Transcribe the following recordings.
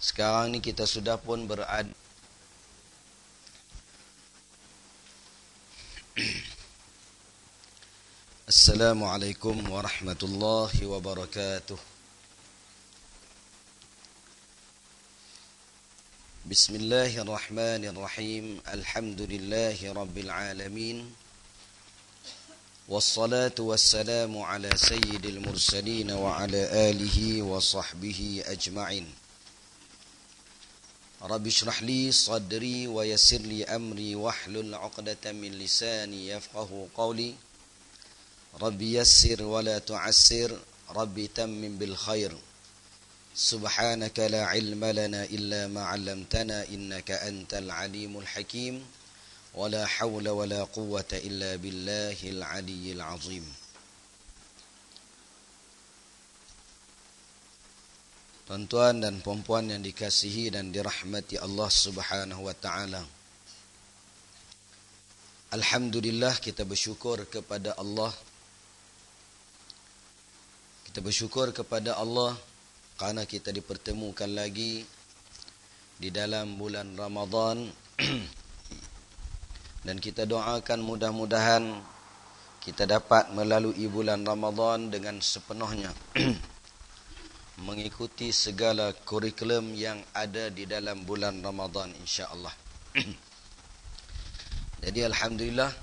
Sekarang ni kita sudah pun berada Assalamualaikum warahmatullahi wabarakatuh. Bismillahirrahmanirrahim. Alhamdulillahi rabbil alamin. Wassalatu wassalamu ala sayyidil mursalin wa ala alihi wa sahbihi ajma'in. Rabbi shrah li sadri wa yassir li amri wahlul 'uqdatam min lisani yafqahu qawli. Rabbi yassir wa la tu'assir, Rabbi tammim bil khair. Subhanaka la ilma lana illa ma 'allamtana innaka antal alimul hakim. Wa la hawla wa la quwwata illa billahil aliyyil azim. Tuan-tuan dan puan-puan yang dikasihi dan dirahmati Allah Subhanahu wa taala. Alhamdulillah, kita bersyukur kepada Allah. Kita bersyukur kepada Allah kerana kita dipertemukan lagi di dalam bulan Ramadan. Dan kita doakan mudah-mudahan kita dapat melalui bulan Ramadan dengan sepenuhnya. Mengikuti segala kurikulum yang ada di dalam bulan Ramadan, insya-Allah. Jadi alhamdulillah,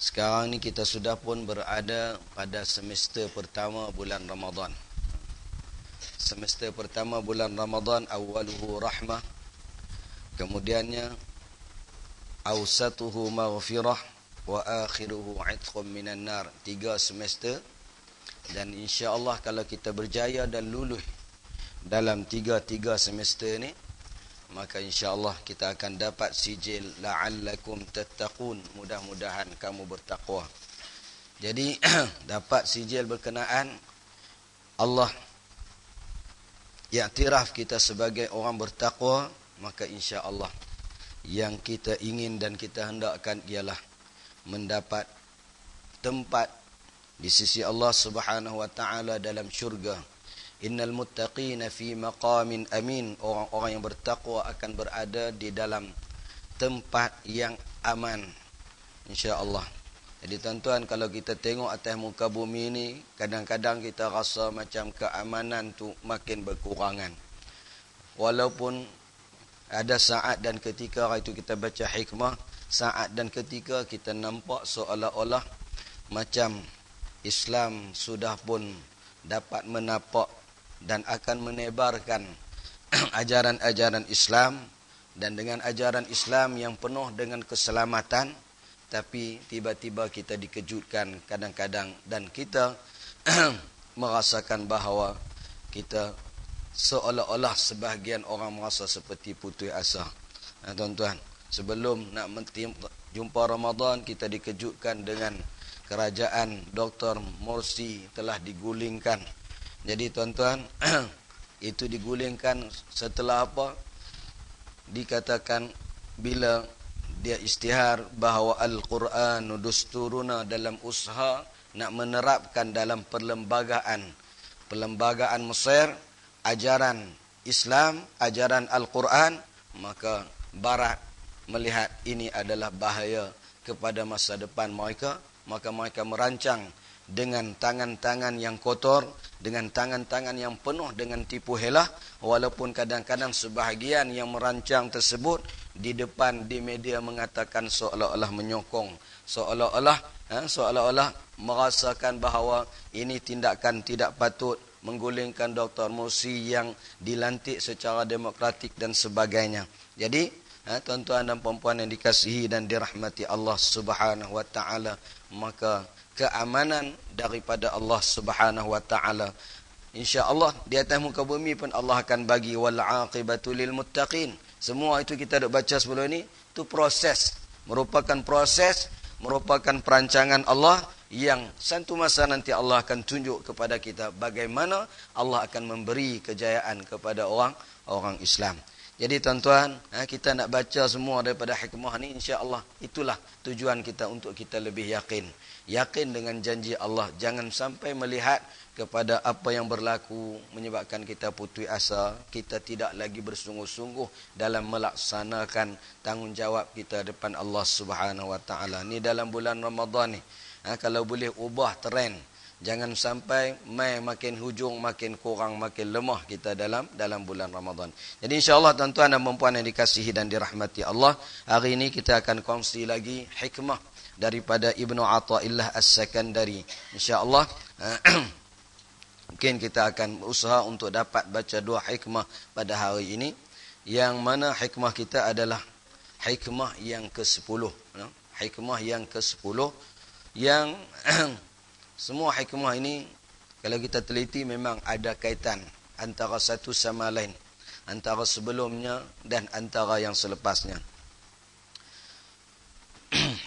sekarang ni kita sudah pun berada pada semester pertama bulan Ramadan. Semester pertama bulan Ramadan, awwaluhu rahmah, kemudiannya awsatuhu maghfirah, wa akhiruhu 'itqum minan nar. 3 semester. Dan insya-Allah kalau kita berjaya dan lulus dalam 3 semester ni, maka insya-Allah kita akan dapat sijil la'allakum tattaqun, mudah-mudahan kamu bertakwa. Jadi dapat sijil berkenaan Allah i'tiraf kita sebagai orang bertakwa, maka insya-Allah yang kita ingin dan kita hendakkan ialah mendapat tempat di sisi Allah Subhanahu wa taala dalam syurga. Innal muttaqina fi maqamin amin. Orang-orang yang bertakwa akan berada di dalam tempat yang aman, insya-Allah. Jadi tuan-tuan, kalau kita tengok atas muka bumi ni, kadang-kadang kita rasa macam keamanan tu makin berkurangan. Walaupun ada saat dan ketika itu kita baca hikmah, saat dan ketika kita nampak seolah-olah macam Islam sudah pun dapat menapak dan akan menebarkan ajaran-ajaran Islam, dan dengan ajaran Islam yang penuh dengan keselamatan. Tapi tiba-tiba kita dikejutkan kadang-kadang dan kita merasakan bahawa kita seolah-olah sebahagian orang merasa seperti putus asa. Tuan-tuan, sebelum nak jumpa Ramadan, kita dikejutkan dengan kerajaan Dr. Morsi telah digulingkan. Jadi tuan-tuan, itu digulingkan setelah apa? Dikatakan bila dia istihar bahawa Al-Quran dusturuna, dalam usaha nak menerapkan dalam perlembagaan Mesir ajaran Islam, ajaran Al-Quran, maka Barat melihat ini adalah bahaya kepada masa depan mereka. Maka mereka merancang dengan tangan-tangan yang kotor, dengan tangan-tangan yang penuh dengan tipu helah. Walaupun kadang-kadang sebahagian yang merancang tersebut di depan di media mengatakan seolah-olah menyokong, seolah-olah merasakan bahawa ini tindakan tidak patut, menggulingkan Dr. Morsi yang dilantik secara demokratik dan sebagainya. Jadi tuan-tuan dan puan-puan yang dikasihi dan dirahmati Allah Subhanahu wa taala, maka keamanan daripada Allah Subhanahu wa taala, insya-Allah di atas muka bumi pun Allah akan bagi wal aqibatu lil muttaqin. Semua itu kita dah baca sebelum ini, itu proses, merupakan perancangan Allah yang satu masa nanti Allah akan tunjuk kepada kita bagaimana Allah akan memberi kejayaan kepada orang Islam. Jadi tuan-tuan, kita nak baca semua daripada hikmah ni, insya-Allah itulah tujuan kita untuk kita lebih yakin. Yakin dengan janji Allah. Jangan sampai melihat kepada apa yang berlaku menyebabkan kita putus asa, kita tidak lagi bersungguh-sungguh dalam melaksanakan tanggungjawab kita depan Allah Subhanahu wa taala. Ni dalam bulan Ramadan ni. Kalau boleh ubah trend. Jangan sampai makin hujung, makin kurang, makin lemah kita dalam bulan Ramadan. Jadi insya-Allah tuan-tuan dan puan-puan yang dikasihi dan dirahmati Allah, hari ini kita akan kongsi lagi hikmah daripada Ibnu Athaillah As-Sakandari. Insya-Allah mungkin kita akan berusaha untuk dapat baca 2 hikmah pada hari ini, yang mana hikmah kita adalah hikmah yang ke-10. Hikmah yang ke-10 yang semua hikmah ini kalau kita teliti memang ada kaitan antara satu sama lain, antara sebelumnya dan antara yang selepasnya.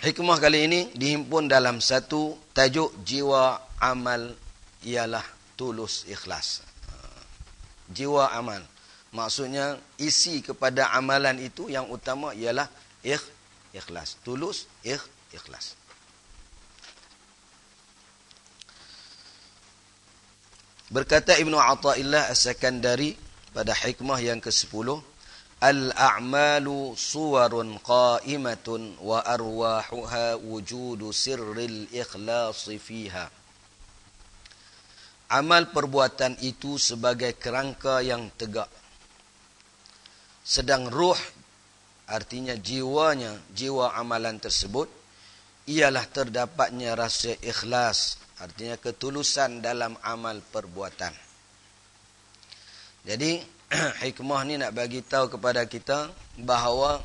Hikmah kali ini dihimpun dalam satu tajuk, jiwa amal ialah tulus ikhlas. Jiwa amal, maksudnya isi kepada amalan itu yang utama ialah ikhlas, tulus ikhlas. Berkata Ibnu Athaillah As-Sakandari pada hikmah yang ke-10, al-a'malu suwarun qa'imatun wa arwahuha wujudu sirril ikhlasi fiha. Amal perbuatan itu sebagai kerangka yang tegak. Sedang ruh, artinya jiwanya, jiwa amalan tersebut, ialah terdapatnya rasa ikhlas, artinya ketulusan dalam amal perbuatan. Jadi hikmah ni nak bagi tahu kepada kita bahawa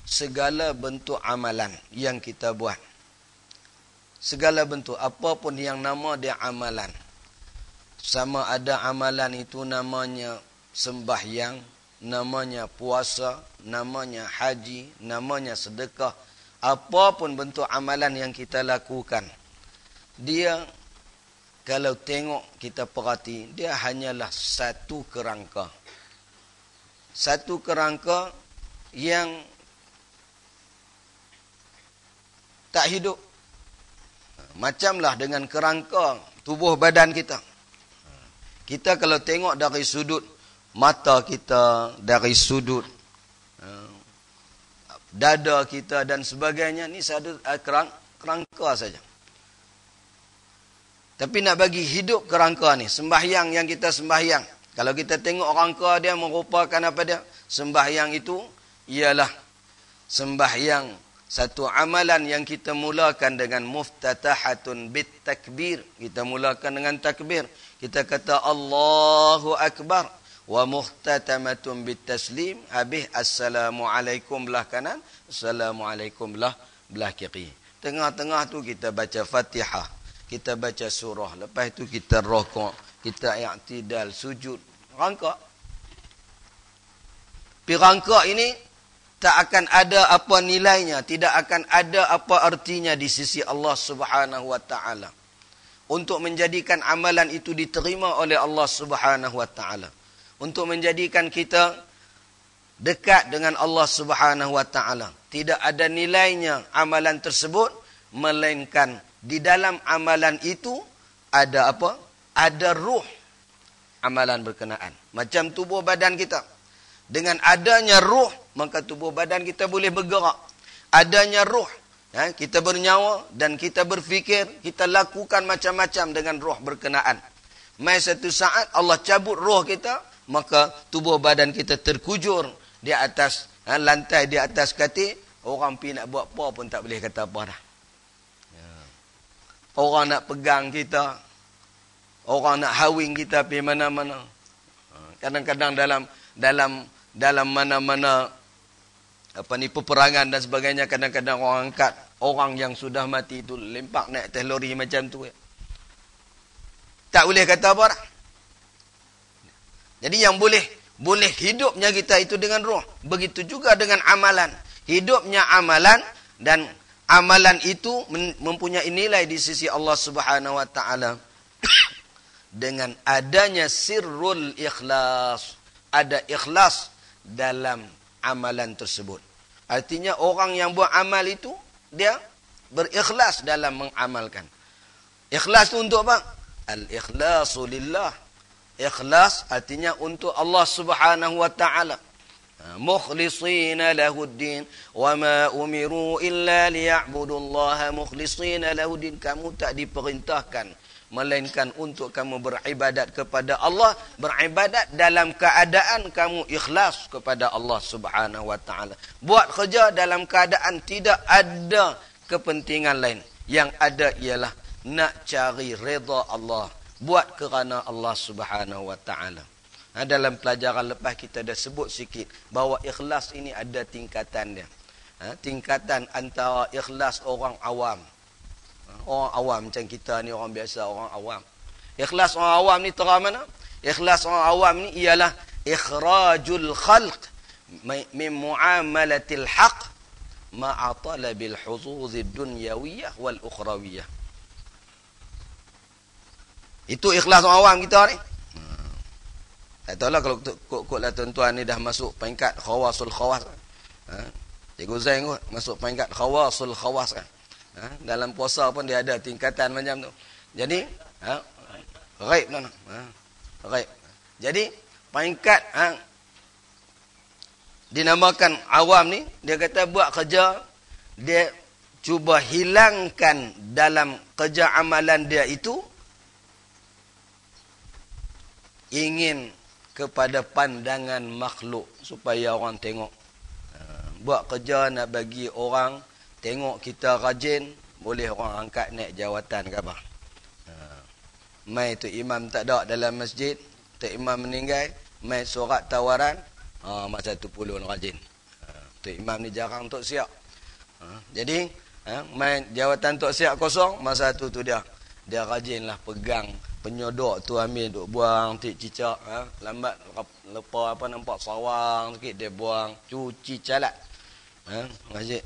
segala bentuk amalan yang kita buat, segala bentuk apapun yang nama dia amalan, sama ada amalan itu namanya sembahyang, namanya puasa, namanya haji, namanya sedekah, apapun bentuk amalan yang kita lakukan, dia kalau tengok kita perhati, dia hanyalah satu kerangka. Satu kerangka yang tak hidup. Macamlah dengan kerangka tubuh badan kita. Kita kalau tengok dari sudut mata kita, dari sudut dada kita dan sebagainya, ni satu kerangka saja. Tapi nak bagi hidup kerangka ni, sembahyang yang kita sembahyang, kalau kita tengok rangka dia merupakan apa dia? Sembahyang itu ialah sembahyang satu amalan yang kita mulakan dengan muftatahatun bit takbir. Kita mulakan dengan takbir. Kita kata Allahu Akbar. Wa muhtatamatun bit taslim. Habis Assalamualaikum belah kanan, Assalamualaikum belah kiri. Tengah-tengah tu kita baca Fatihah, kita baca surah, lepas itu kita rokok, kita i'tidal, sujud, rangka. Tapi rangka ini tak akan ada apa nilainya, tidak akan ada apa artinya di sisi Allah Subhanahu wa taala untuk menjadikan amalan itu diterima oleh Allah Subhanahu wa taala, untuk menjadikan kita dekat dengan Allah Subhanahu wa taala. Tidak ada nilainya amalan tersebut, melainkan di dalam amalan itu ada apa? Ada ruh amalan berkenaan. Macam tubuh badan kita. Dengan adanya ruh, maka tubuh badan kita boleh bergerak. Adanya ruh, kita bernyawa dan kita berfikir, kita lakukan macam-macam dengan ruh berkenaan. Mai satu saat Allah cabut ruh kita, maka tubuh badan kita terkujur di atas lantai, di atas katil. Orang pergi nak buat apa pun tak boleh kata apa dah. Orang nak pegang kita, orang nak hawing kita pergi mana-mana. Kadang-kadang dalam mana-mana peperangan dan sebagainya, kadang-kadang orang angkat orang yang sudah mati itu, lempak naik atas lori macam tu. Tak boleh kata apa dah. Jadi yang boleh hidupnya kita itu dengan roh. Begitu juga dengan amalan. Hidupnya amalan, dan amalan itu mempunyai nilai di sisi Allah Subhanahu wa taala dengan adanya sirrul ikhlas. Ada ikhlas dalam amalan tersebut. Artinya orang yang buat amal itu, dia berikhlas dalam mengamalkan. Ikhlas itu untuk apa? Al-ikhlasu lillah. Ikhlas artinya untuk Allah Subhanahu wa ta'ala. Mukhlishina lahuddin wa ma umiru illa liya'budullaha mukhlishina lahuddin. Kamu tak diperintahkan melainkan untuk kamu beribadat kepada Allah, beribadat dalam keadaan kamu ikhlas kepada Allah Subhanahu wa taala. Buat kerja dalam keadaan tidak ada kepentingan lain. Yang ada ialah nak cari redha Allah, buat kerana Allah Subhanahu wa taala. Dalam pelajaran lepas kita dah sebut sikit bahawa ikhlas ini ada tingkatan dia. Tingkatan antara ikhlas orang awam. Orang awam macam kita ni, orang biasa, orang awam. Ikhlas orang awam ni terang mana? Ikhlas orang awam ni ialah ikhrajul khalq min muamalatil haqq ma'a talabil huzuzid dunyawiyah wal ukhrawiyah. Itu ikhlas orang awam kita ni. Tak tahulah kalau kok-koklah tuan-tuan ni dah masuk peringkat khawasul khawas. Cikgu Zain kot masuk peringkat khawasul khawas kan. Dalam puasa pun dia ada tingkatan macam tu. Jadi, ghaib tu. Ghaib. Jadi, peringkat dinamakan awam ni, dia kata buat kerja, dia cuba hilangkan dalam kerja amalan dia itu, ingin kepada pandangan makhluk supaya orang tengok. Buat kerja nak bagi orang tengok kita rajin, boleh orang angkat naik jawatan ke apa. Mai tu imam tak ada dalam masjid, tu imam meninggal, mai surat tawaran, masa tu pulun rajin. Tu imam ni jarang tok siap. Jadi, mai jawatan tok siap kosong, masa tu dia rajinlah pegang penyodok tu, ambil duk buang tik cicak, lambat lepas apa nampak sawang sikit dia buang, cuci calat. Masjid.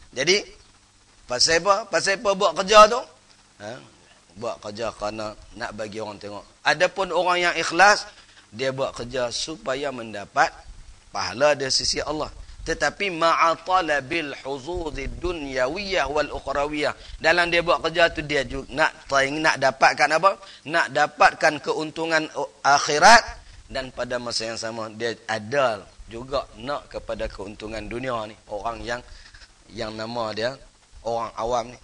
Jadi pasal apa buat kerja tu? Buat kerja kerana nak bagi orang tengok. Adapun orang yang ikhlas, dia buat kerja supaya mendapat pahala dari sisi Allah. Tetapi ma'atalabil huzuzid dunyawiyah wal ukhrawiyah. Dalam dia buat kerja tu dia juga nak dapatkan apa? Nak dapatkan keuntungan akhirat, dan pada masa yang sama dia ada juga nak kepada keuntungan dunia ni. Orang yang nama dia orang awam ni.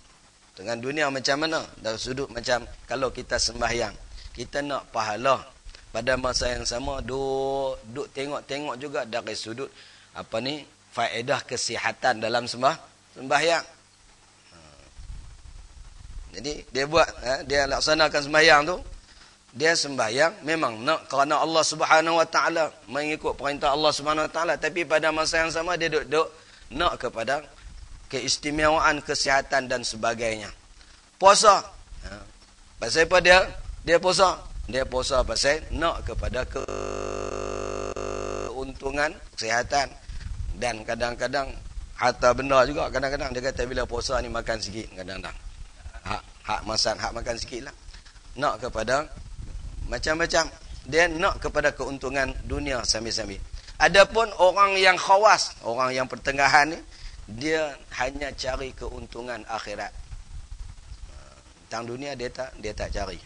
Dengan dunia macam mana? Dari sudut macam kalau kita sembahyang, kita nak pahala. Pada masa yang sama duk tengok-tengok juga dari sudut apa ni, faedah kesihatan dalam sembahyang. Jadi dia laksanakan sembahyang tu, dia sembahyang memang nak kerana Allah Subhanahu wa taala, mengikut perintah Allah Subhanahu wa taala, tapi pada masa yang sama dia duk nak kepada keistimewaan kesihatan dan sebagainya. Puasa. Pasal apa dia puasa? Dia puasa pasal nak kepada keuntungan kesihatan. Dan kadang-kadang harta benda juga, kadang-kadang dia kata bila puasa ni makan sikit, kadang-kadang hak makan sikit lah. Nak kepada macam-macam, dia nak kepada keuntungan dunia sambil-sambil. Adapun orang yang khawas, orang yang pertengahan ni, dia hanya cari keuntungan akhirat. Tentang dunia dia tak cari.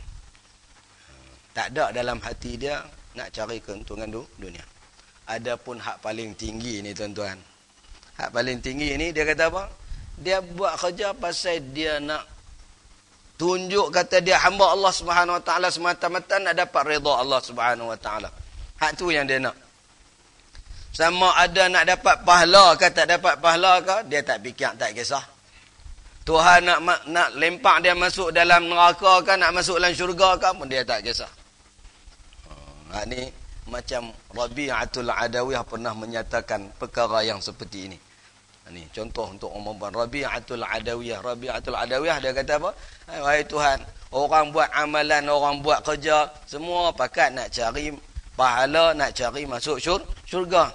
Tak ada dalam hati dia nak cari keuntungan dunia. Adapun hak paling tinggi ni tuan-tuan. Hak paling tinggi ni dia kata apa? Dia buat kerja pasal dia nak tunjuk kata dia hamba Allah Subhanahu wa taala semata-mata nak dapat redha Allah Subhanahu wa taala. Hak tu yang dia nak. Sama ada nak dapat pahala ke tak dapat pahala ke, dia tak fikir, tak kisah. Tuhan nak lempak dia masuk dalam neraka ke, nak masuk dalam syurga ke pun dia tak kisah. Hak ni macam Rabi'atul Adawiyah pernah menyatakan perkara yang seperti ini. Ini contoh untuk orang perempuan. Rabi'atul Adawiyah dia kata apa? Wahai Tuhan, orang buat amalan, orang buat kerja, semua pakat nak cari pahala, nak cari masuk syurga,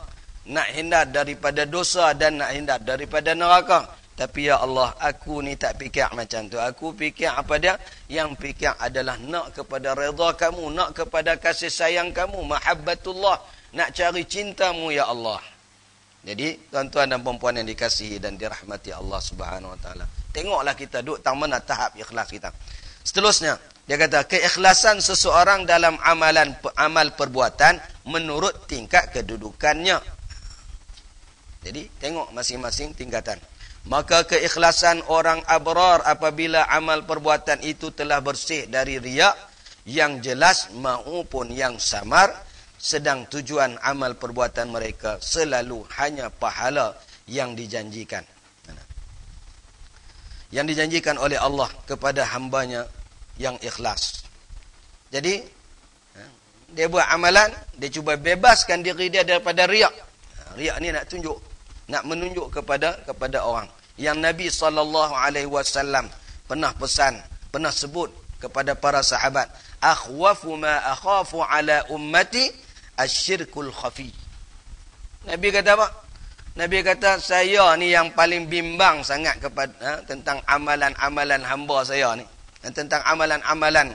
nak hindar daripada dosa dan nak hindar daripada neraka. Tapi ya Allah, aku ni tak fikir macam tu. Aku fikir apa dia? Yang fikir adalah nak kepada redha kamu, nak kepada kasih sayang kamu, mahabbatullah, nak cari cinta-Mu ya Allah. Jadi tuan-tuan dan puan-puan yang dikasihi dan dirahmati Allah Subhanahu wa taala. Tengoklah kita duduk tang mana tahap ikhlas kita. Seterusnya, dia kata keikhlasan seseorang dalam amal perbuatan menurut tingkat kedudukannya. Jadi tengok masing-masing tingkatan. Maka keikhlasan orang abrar apabila amal perbuatan itu telah bersih dari riak yang jelas maupun yang samar, sedang tujuan amal perbuatan mereka selalu hanya pahala yang dijanjikan. Yang dijanjikan oleh Allah kepada hambanya yang ikhlas. Jadi dia buat amalan, dia cuba bebaskan diri dia daripada riak. Riak ni nak tunjuk, nak menunjuk kepada orang. Yang Nabi SAW pernah pesan, pernah sebut kepada para sahabat, akhwafu ma akhafu ala ummati asyirkul khafi. Nabi kata apa? Nabi kata, saya ni yang paling bimbang sangat kepada tentang amalan-amalan hamba saya ni. Tentang amalan-amalan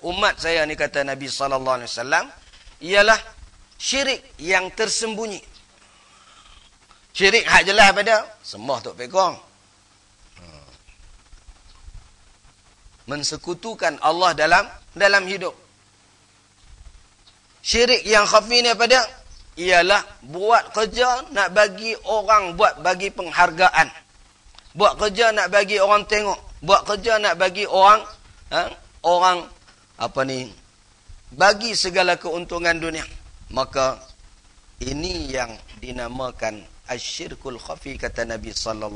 umat saya ni, kata Nabi SAW, ialah syirik yang tersembunyi. Syirik hak jelas pada sembah tok pekong. Mensekutukan Allah dalam hidup. Syirik yang khafi ni pada ialah buat kerja nak bagi orang bagi penghargaan. Buat kerja nak bagi orang tengok. Buat kerja nak bagi orang bagi segala keuntungan dunia. Maka ini yang dinamakan asyirkul khafi, kata Nabi SAW.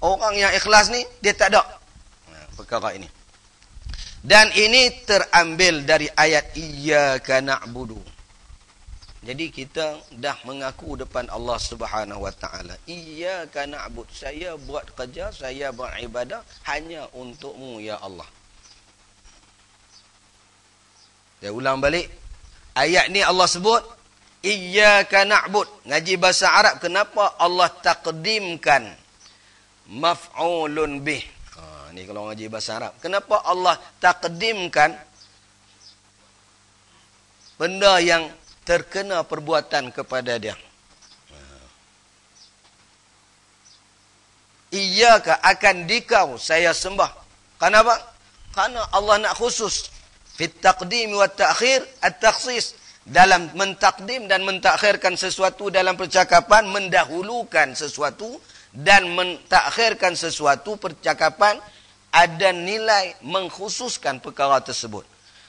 Orang yang ikhlas ni dia tak ada perkara ini. Dan ini terambil dari ayat iyyaka na'budu. Jadi kita dah mengaku depan Allah Subhanahu wa taala, iyyaka na'bud, saya buat kerja, saya beribadah hanya untuk-Mu ya Allah. Saya ulang balik. Ayat ni Allah sebut iyyaka na'bud. Ngaji bahasa Arab, kenapa Allah takdimkan maf'ulun bih? Ni kalau ngaji bahasa Arab. Kenapa Allah takdimkan benda yang terkena perbuatan kepada dia? Iyyaka, akan dikau saya sembah. Kenapa? Karena Allah nak khusus. Fit taqdim wa ta'khir at-takhsis. Dalam mentakdim dan mentakhirkan sesuatu dalam percakapan, mendahulukan sesuatu dan mentakhirkan sesuatu percakapan, ada nilai mengkhususkan perkara tersebut.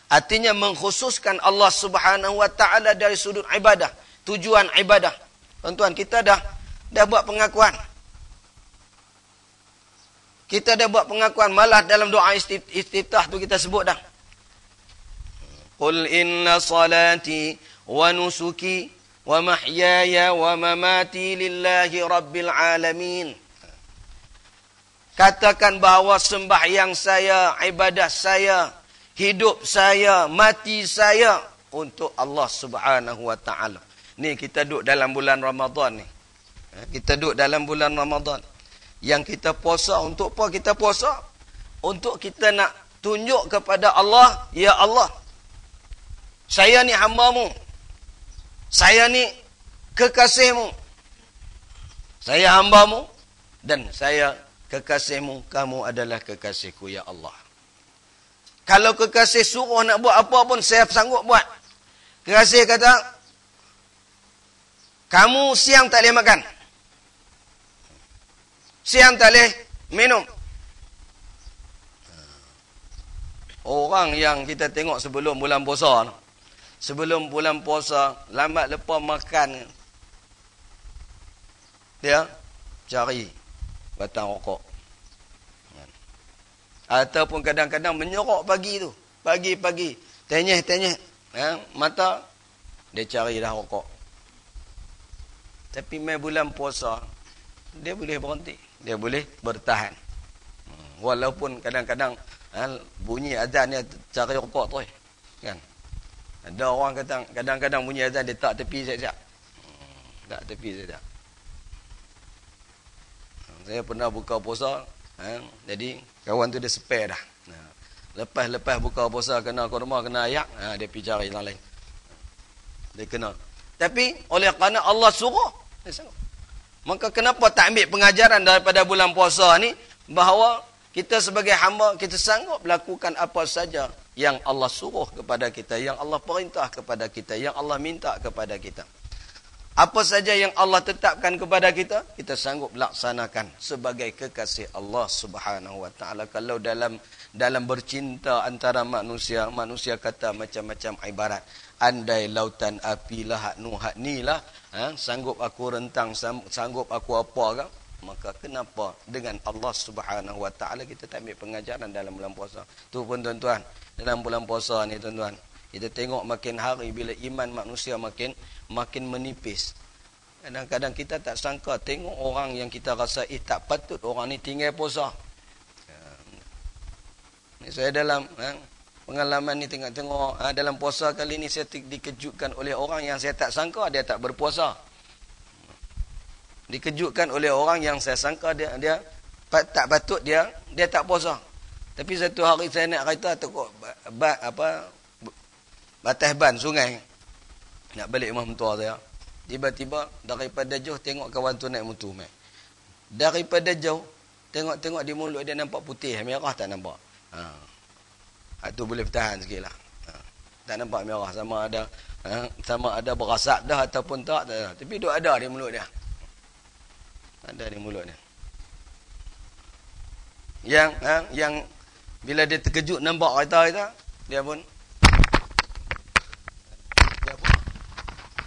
Artinya mengkhususkan Allah Subhanahu wa taala dari sudut ibadah, tujuan ibadah. Tuan-tuan, kita dah buat pengakuan. Kita dah buat pengakuan, malah dalam doa istiftah tu kita sebut dah. Qul inna salati wa nusuki wa mahyaya wa mamati lillahi rabbil alamin. Katakan bahawa sembahyang saya, ibadah saya, hidup saya, mati saya untuk Allah Subhanahu wa taala. Ni kita duduk dalam bulan Ramadan ni. Kita duduk dalam bulan Ramadan. Yang kita puasa, untuk apa kita puasa? Untuk kita nak tunjuk kepada Allah, ya Allah, saya ni hamba-Mu. Saya ni kekasih-Mu. Saya hamba-Mu dan saya kekasih-Mu. Kamu adalah kekasihku ya Allah. Kalau kekasih suruh nak buat apa pun, saya sanggup buat. Kekasih kata, kamu siang tak boleh makan. Siang tak boleh minum. Orang yang kita tengok sebelum bulan puasa, sebelum bulan puasa, lambat lepas makan, dia cari batang rokok. Ataupun kadang-kadang menyerok pagi tu. Pagi-pagi. Tenyeh-tenyeh. Mata. Dia cari dah rokok. Tapi mai bulan puasa, dia boleh berhenti. Dia boleh bertahan. Walaupun kadang-kadang bunyi azan dia cari rokok tu. Kan? Ada orang kata kadang-kadang bunyi azan dia tak tepi sekejap. Tak tepi sekejap. Saya pernah buka puasa. Jadi kawan tu dia spare dah. Lepas buka puasa kena kurma, kena ayak, dia pergi cari yang lain. Dia kena. Tapi oleh kerana Allah suruh, dia sanggup. Maka kenapa tak ambil pengajaran daripada bulan puasa ni, bahawa kita sebagai hamba, kita sanggup lakukan apa saja yang Allah suruh kepada kita, yang Allah perintah kepada kita, yang Allah minta kepada kita. Apa saja yang Allah tetapkan kepada kita, kita sanggup laksanakan sebagai kekasih Allah Subhanahu wa taala. Kalau dalam bercinta antara manusia, manusia kata macam-macam ibarat. Andai lautan api lah hak nu hak ni lah, sanggup aku rentang, sanggup aku apa ke? Maka kenapa dengan Allah Subhanahu wa taala kita tak ambil pengajaran dalam bulan puasa? Tu pun tuan-tuan, dalam bulan puasa ni tuan-tuan, kita tengok makin hari bila iman manusia makin menipis. Kadang-kadang kita tak sangka tengok orang yang kita rasa tak patut orang ni tinggal puasa. Saya dalam pengalaman ni tengok dalam puasa kali ni saya dikejutkan oleh orang yang saya tak sangka dia tak berpuasa. Dikejutkan oleh orang yang saya sangka dia tak patut dia tak puasa. Tapi satu hari saya naik kereta tekuk batas ban sungai nak balik rumah mentua saya. Tiba-tiba daripada jauh tengok kawan tu naik motor mai. Daripada jauh tengok di mulut dia nampak putih, merah tak nampak. Tu boleh bertahan sikitlah. Tak nampak merah, sama ada berasap dah ataupun tak. Tapi duk ada di mulut dia. Ada di mulut dia. Yang bila dia terkejut nampak kereta kita, dia pun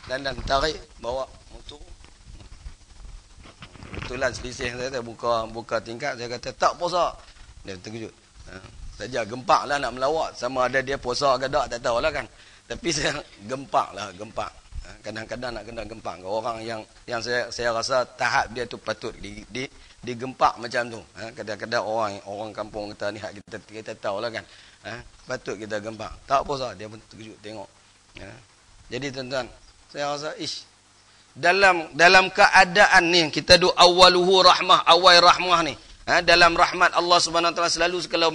dan tarik bawa motor. Kebetulan selisih saya buka tingkap, saya kata tak puasa. Dia terkejut. Saja gempak lah nak melawat, sama ada dia puasa ke tak tahulah kan. Tapi saya gempak. Kadang-kadang nak kena gempak. Orang yang saya rasa tahap dia tu patut digempak macam tu. Kadang-kadang orang kampung kita ni kita tahulah kan. Patut kita gempak. Tak puasa, dia pun terkejut tengok. Jadi tuan-tuan, saya rasa dalam keadaan ni kita duk awaluhu rahmah, awal rahmah ni. Dalam rahmat Allah Subhanahu wa taala selalu kalau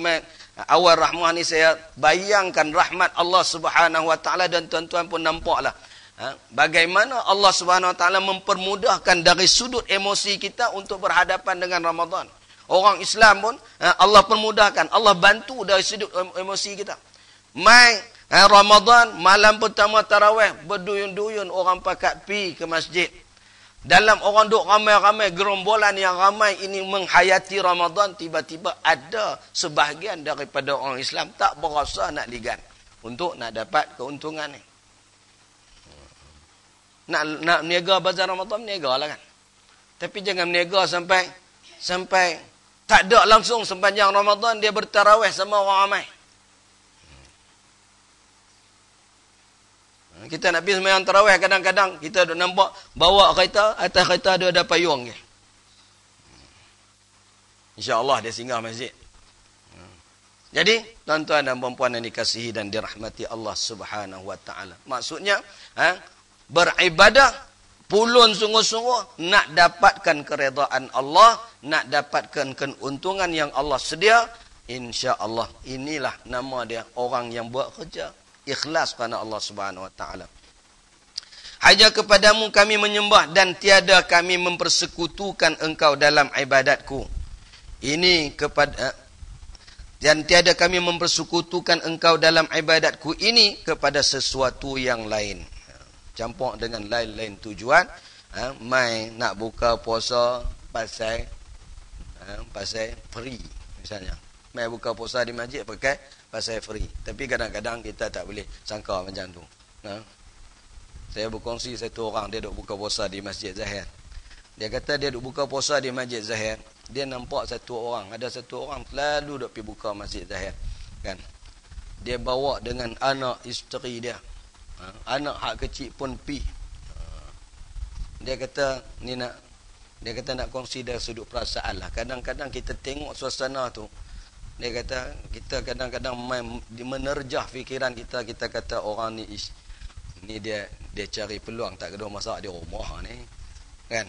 awal rahmah ni saya bayangkan rahmat Allah Subhanahu wa taala, dan tuan-tuan pun nampaklah bagaimana Allah Subhanahu wa taala mempermudahkan dari sudut emosi kita untuk berhadapan dengan Ramadan. Orang Islam pun Allah permudahkan, Allah bantu dari sudut emosi kita. Ramadan, malam pertama tarawih, berduyun-duyun orang pakat pi ke masjid. Dalam orang duk ramai-ramai, gerombolan yang ramai ini menghayati Ramadan, tiba-tiba ada sebahagian daripada orang Islam tak berasa nak ligan untuk nak dapat keuntungan ni. Nak niaga bazar Ramadan, niaga lah kan. Tapi jangan niaga sampai tak ada langsung sepanjang Ramadan dia bertarawih sama orang ramai. Kita nak pergi sembahyang tarawih, kadang-kadang kita duk nampak bawa kereta, atas kereta ada payung ke. InsyaAllah dia singgah masjid. Jadi, tuan-tuan dan puan-puan yang dikasihi dan dirahmati Allah Subhanahu wa taala. Maksudnya, beribadah pulun sungguh-sungguh nak dapatkan keredaan Allah, nak dapatkan keuntungan yang Allah sedia. Insya-Allah inilah nama dia orang yang buat kerja ikhlas kerana Allah Subhanahu wa taala. Hanya kepadamu kami menyembah dan tiada kami mempersekutukan engkau dalam ibadatku. Ini kepada dan tiada kami mempersekutukan engkau dalam ibadatku ini kepada sesuatu yang lain. Campur dengan lain-lain tujuan, mai nak buka puasa pasal free misalnya. Mai buka puasa di masjid pakai pasal free. Tapi kadang-kadang kita tak boleh sangka macam tu. Saya berkongsi satu orang, dia duk buka puasa di Masjid Zahir. Dia kata dia duk buka puasa di Masjid Zahir. Dia nampak satu orang, ada satu orang selalu duk pergi buka Masjid Zahir. Kan? Dia bawa dengan anak isteri dia. Anak hak kecil pun pi. Dia kata nak kongsi dari sudut perasaan lah. Kadang-kadang kita tengok suasana tu, dia kata kita kadang-kadang menerjah fikiran kita kata orang ni dia cari peluang tak kedua masak di rumah ni kan.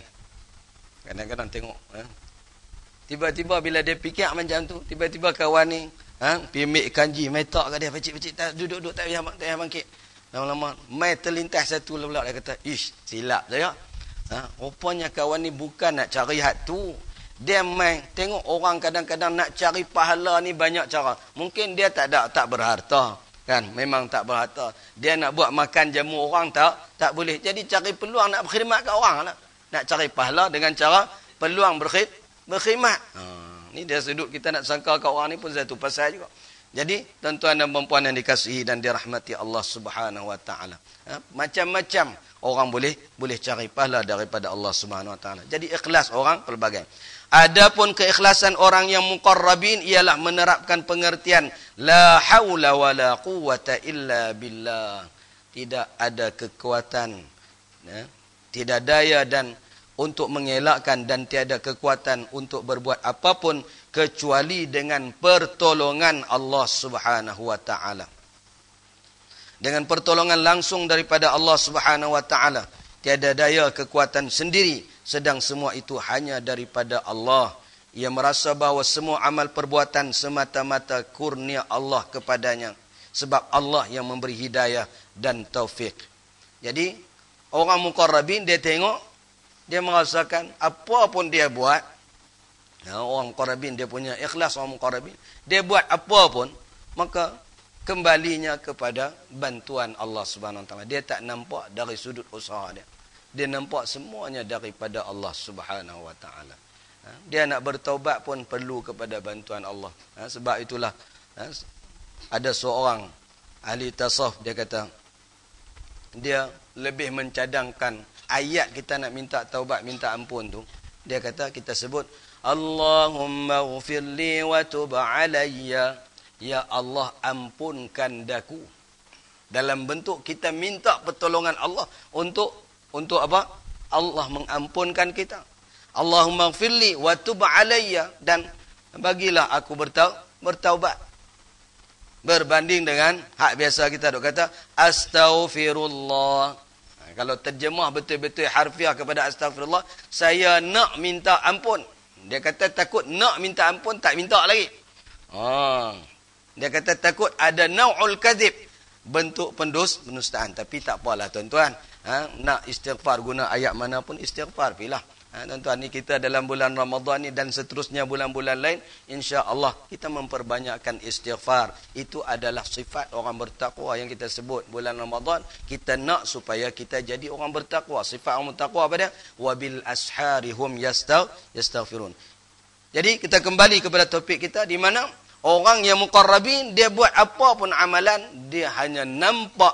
Kadang-kadang tengok tiba-tiba bila dia fikir macam tu, tiba-tiba kawan ni pergi ambil kanji, mai tak kat dia, pecik-pecik tak duduk tak payah bangkit. Lama-lama mai terlintas satu pula dia kata, "Ish, silap saya." Rupanya kawan ni bukan nak cari hak tu. Dia mai tengok orang kadang-kadang nak cari pahala ni banyak cara. Mungkin dia tak berharta, kan? Memang tak berharta. Dia nak buat makan jamu orang tak boleh. Jadi cari peluang nak berkhidmat kat orang lah. Nak cari pahala dengan cara peluang berkhidmat. Ni dia sudut kita nak sangka kat orang ni pun satu pasal juga. Jadi tuan-tuan dan puan-puan yang dikasihi dan dirahmati Allah Subhanahu wa taala. Macam-macam orang boleh cari pahala daripada Allah Subhanahu wa taala. Jadi ikhlas orang pelbagai. Adapun keikhlasan orang yang muqarrabin ialah menerapkan pengertian la haula wala quwwata illa billah. Tidak ada kekuatan, tidak daya dan untuk mengelakkan dan tiada kekuatan untuk berbuat apapun kecuali dengan pertolongan Allah Subhanahu wa taala. Dengan pertolongan langsung daripada Allah Subhanahu wa taala. Tiada daya kekuatan sendiri, sedang semua itu hanya daripada Allah. Ia merasa bahawa semua amal perbuatan semata-mata kurnia Allah kepadanya, sebab Allah yang memberi hidayah dan taufik. Jadi orang muqarrabin dia tengok, dia merasakan apa pun dia buat, orang muqarrabin dia punya ikhlas, orang muqarrabin dia buat apa pun, maka kembalinya kepada bantuan Allah Subhanahu wa taala. Dia tak nampak dari sudut usaha dia. Dia nampak semuanya daripada Allah Subhanahu wa taala. Dia nak bertaubat pun perlu kepada bantuan Allah. Sebab itulah ada seorang ahli tasawuf, dia kata dia lebih mencadangkan ayat kita nak minta taubat, minta ampun tu. Dia kata kita sebut Allahumma ghfirli wa tub alayya. Ya Allah, ampunkan daku. Dalam bentuk kita minta pertolongan Allah untuk apa? Allah mengampunkan kita. Allahumma ghfirli wa tub alayya, dan bagilah aku bertaubat. Berbanding dengan hak biasa kita duk kata astaghfirullah. Kalau terjemah betul-betul harfiah kepada astaghfirullah, saya nak minta ampun. Dia kata takut nak minta ampun tak minta lagi. Dia kata takut ada nau'ul kadhib, bentuk pendustaan. Tapi tak apalah tuan-tuan. Nak istighfar guna ayat mana pun istighfar pilah. Tuan-tuan, ni kita dalam bulan Ramadan ni dan seterusnya bulan-bulan lain, insya-Allah kita memperbanyakkan istighfar. Itu adalah sifat orang bertakwa yang kita sebut bulan Ramadan. Kita nak supaya kita jadi orang bertakwa. Sifat orang bertakwa apa dia? Wabil ashari hum yastaghfirun. Jadi kita kembali kepada topik kita, di mana orang yang muqarrabin dia buat apa pun amalan, dia hanya nampak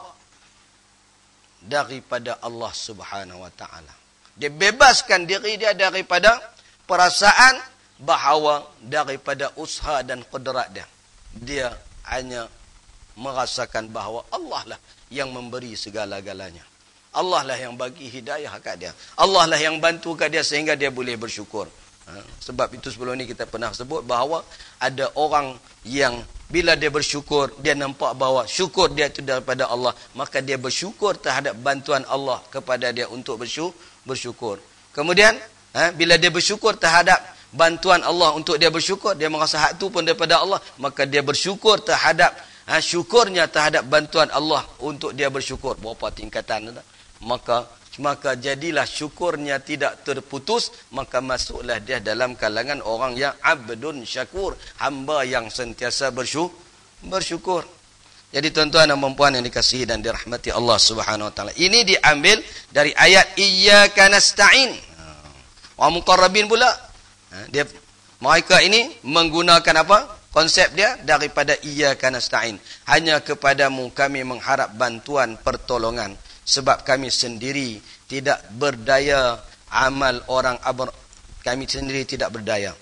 daripada Allah Subhanahu wa taala. Dia bebaskan diri dia daripada perasaan bahawa daripada usaha dan qudrat dia. Dia hanya merasakan bahawa Allah lah yang memberi segala-galanya. Allah lah yang bagi hidayah kat dia. Allah lah yang bantu kat dia sehingga dia boleh bersyukur. Sebab itu sebelum ni kita pernah sebut bahawa ada orang yang bila dia bersyukur, dia nampak bahawa syukur dia itu daripada Allah, maka dia bersyukur terhadap bantuan Allah kepada dia untuk bersyukur. Kemudian bila dia bersyukur terhadap bantuan Allah untuk dia bersyukur, dia merasa hak itu pun daripada Allah, maka dia bersyukur terhadap syukurnya terhadap bantuan Allah untuk dia bersyukur. Berapa tingkatan tu? Maka jadilah syukurnya tidak terputus, maka masuklah dia dalam kalangan orang yang abdun syakur, hamba yang sentiasa bersyukur. Jadi tuan-tuan dan puan yang dikasihi dan dirahmati Allah Subhanahu wa taala, ini diambil dari ayat iyyaka nasta'in. Orang muqarrabin pula, mereka ini menggunakan apa? Konsep dia daripada iyyaka nasta'in. Hanya kepadamu kami mengharap bantuan pertolongan, sebab kami sendiri tidak berdaya. Amal orang abrar, kami sendiri tidak berdaya.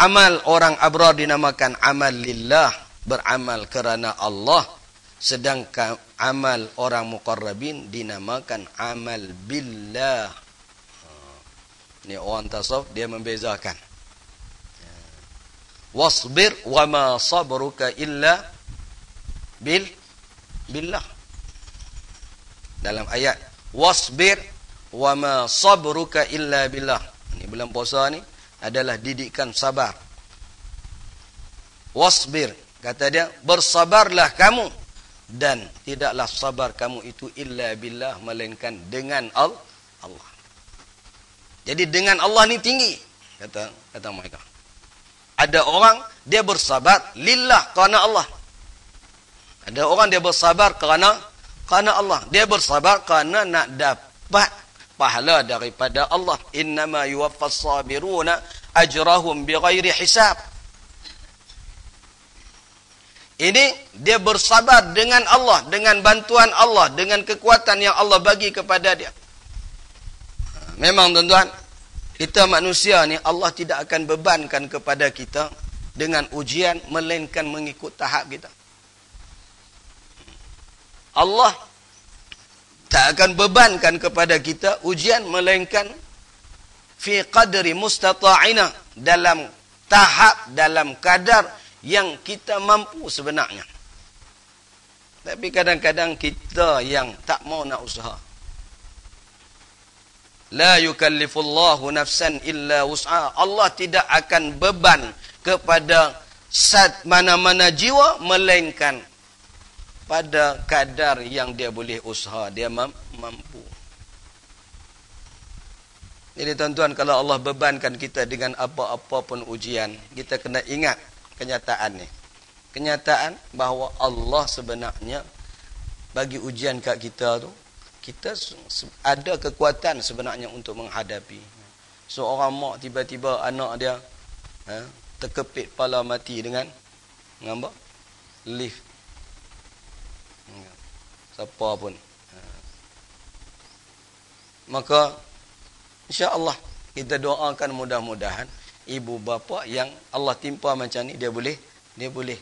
Amal orang abrar dinamakan amal lillah, beramal kerana Allah. Sedangkan amal orang muqarrabin dinamakan amal billah. Ni orang tasawuf dia membezakan. Wasbir wa ma sabruka illa billah. Dalam ayat wasbir wa ma sabruka illa billah. Ini bulan puasa ni adalah didikan sabar. Wasbir, kata dia, bersabarlah kamu. dan tidaklah sabar kamu itu illa billah, melainkan dengan Allah. Jadi dengan Allah ni tinggi, kata mereka. Ada orang dia bersabar lillah, kerana Allah. Ada orang dia bersabar kerana Allah. Dia bersabar kerana nak dapat pahala daripada Allah. Innama yuwaffas sabiruna ajrahum bighairi hisab. Ini dia bersabar dengan Allah, dengan bantuan Allah, dengan kekuatan yang Allah bagi kepada dia. Memang tuan-tuan, kita manusia ni Allah tidak akan bebankan kepada kita dengan ujian, melainkan mengikut tahap kita. Allah tak akan bebankan kepada kita ujian, melainkan fi qadri mustata'ina, dalam tahap, dalam kadar yang kita mampu sebenarnya. Tapi kadang-kadang kita yang tak mau nak usaha. La yukallifullahu nafsan illa wus'aha. Allah tidak akan beban kepada mana-mana jiwa, melainkan pada kadar yang dia boleh usaha, dia mampu. Jadi tuan-tuan, kalau Allah bebankan kita dengan apa-apa pun ujian, kita kena ingat kenyataan ni. Kenyataan bahawa Allah sebenarnya bagi ujian kat kita tu, kita ada kekuatan sebenarnya untuk menghadapi. Seorang mak tiba-tiba anak dia terkepit kepala mati dengan apa? Lift. Siapa pun. Maka insya-Allah kita doakan mudah-mudahan ibu bapa yang Allah timpa macam ni dia boleh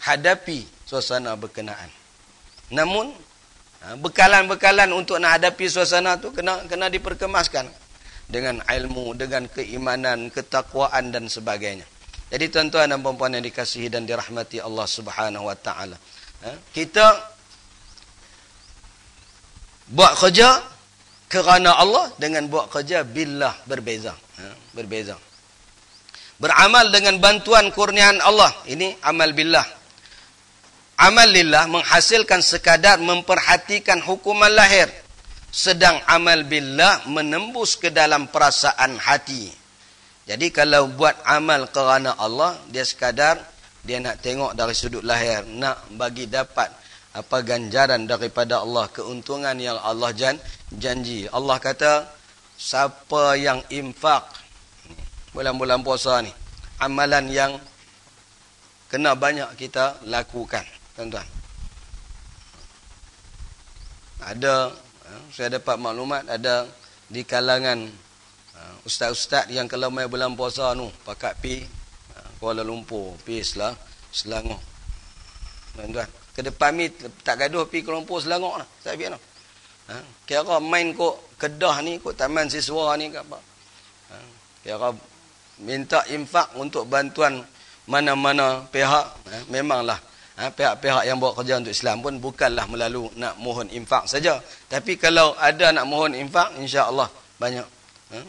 hadapi suasana berkenaan. Namun bekalan-bekalan untuk nak hadapi suasana tu kena diperkemaskan dengan ilmu, dengan keimanan, ketakwaan dan sebagainya. Jadi tuan-tuan dan puan-puan yang dikasihi dan dirahmati Allah Subhanahu wa taala, kita buat kerja kerana Allah dengan buat kerja billah berbeza. Berbeza. Beramal dengan bantuan kurniaan Allah, ini amal billah. Amal lillah menghasilkan sekadar memperhatikan hukuman lahir. Sedang amal billah menembus ke dalam perasaan hati. Jadi kalau buat amal kerana Allah, dia sekadar dia nak tengok dari sudut lahir, nak bagi dapat apa ganjaran daripada Allah, keuntungan yang Allah janji. Allah kata, siapa yang infak bulan-bulan puasa ni, amalan yang kena banyak kita lakukan. Tuan-tuan, ada, saya dapat maklumat, ada di kalangan ustaz-ustaz yang kalau mai bulan puasa tu pakat pi Kuala Lumpur, pi Selangor. Tuan-tuan, ke depan ni tak gaduh pi Kuala Lumpur Selangor lah, saya biar kira main kok Kedah ni, kok Taman Siswa ni ke apa, kira minta infak untuk bantuan mana-mana pihak. Memanglah pihak-pihak yang buat kerja untuk Islam pun bukanlah melalui nak mohon infak saja. Tapi kalau ada nak mohon infak, insya-Allah banyak.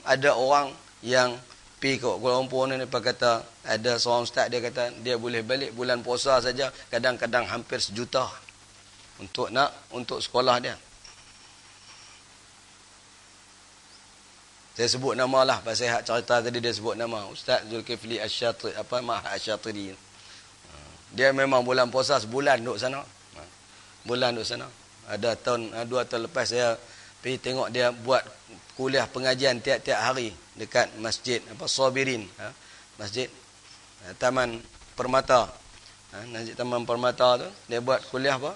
Ada orang yang pergi ke Kuala Lumpur ni, dia kata, ada seorang ustaz dia kata dia boleh balik bulan puasa saja kadang-kadang hampir 1 juta untuk sekolah dia. Saya sebut nama lah, pasal hak cerita tadi dia sebut nama Ustaz Zulkifli Asy-Syatiri, Asy-Syatiri. Dia memang bulan puasa sebulan duduk sana. Bulan duduk sana. Ada tahun 2 tahun lepas saya pergi tengok dia buat kuliah pengajian tiap-tiap hari dekat masjid Sabirin, masjid Taman Permata. Masjid Taman Permata tu dia buat kuliah apa?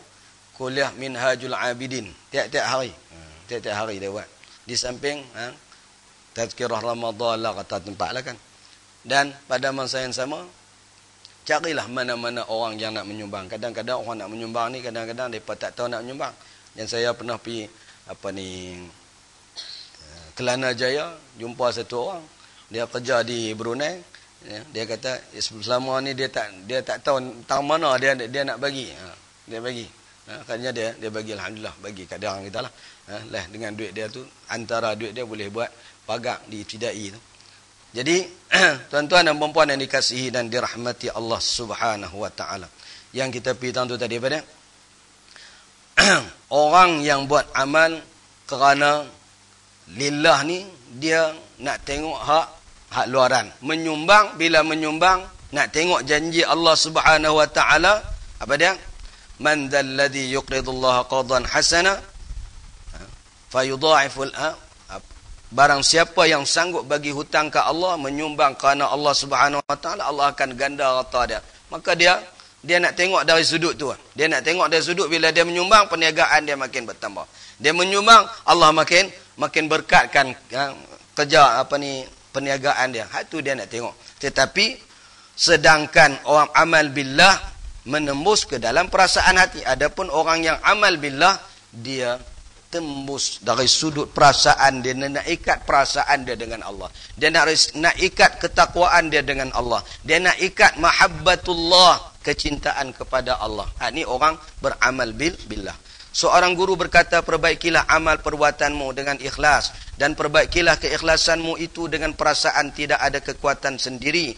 Kuliah Minhajul Abidin tiap-tiap hari. Tiap-tiap hari dia buat. Di samping Tazkirah Ramadan lah kata tempat lah kan. Dan pada masa yang sama, carilah mana-mana orang yang nak menyumbang. Kadang-kadang orang nak menyumbang ni, kadang-kadang mereka tak tahu nak menyumbang. Dan saya pernah pergi Kelana Jaya, jumpa satu orang, dia kerja di Brunei. Dia kata selama ni dia tak tahu tang mana dia nak bagi. Dia bagi. Katanya dia bagi, alhamdulillah, bagi kat dia orang kita lah. Lah dengan duit dia tu, antara duit dia boleh buat pagak di Tidai tu. Jadi tuan-tuan dan puan-puan yang dikasihi dan dirahmati Allah Subhanahu wa taala, yang kita pergi tu tadi pada orang yang buat amal kerana lillah ni, dia nak tengok hak luaran. Menyumbang, bila menyumbang nak tengok janji Allah Subhanahu wa taala, apa dia? Man dzal ladzi yuqridullaha qardan hasana fayudha'iful. Barang siapa yang sanggup bagi hutang ke Allah, menyumbang kerana Allah Subhanahu wa taala, Allah akan ganda harta dia. Maka dia nak tengok dari sudut tu. Dia nak tengok dari sudut, bila dia menyumbang, perniagaan dia makin bertambah. Dia menyumbang, Allah makin berkatkan kerja perniagaan dia. Hak tu dia nak tengok. Tetapi sedangkan orang amal billah menembus ke dalam perasaan hati. Adapun orang yang amal billah, dia tembus dari sudut perasaan dia, nak ikat perasaan dia dengan Allah. Dia nak ikat ketakwaan dia dengan Allah. Dia nak ikat mahabbatullah, kecintaan kepada Allah. Ini orang beramal billah. Seorang guru berkata, perbaikilah amal perbuatanmu dengan ikhlas, dan perbaikilah keikhlasanmu itu dengan perasaan tidak ada kekuatan sendiri,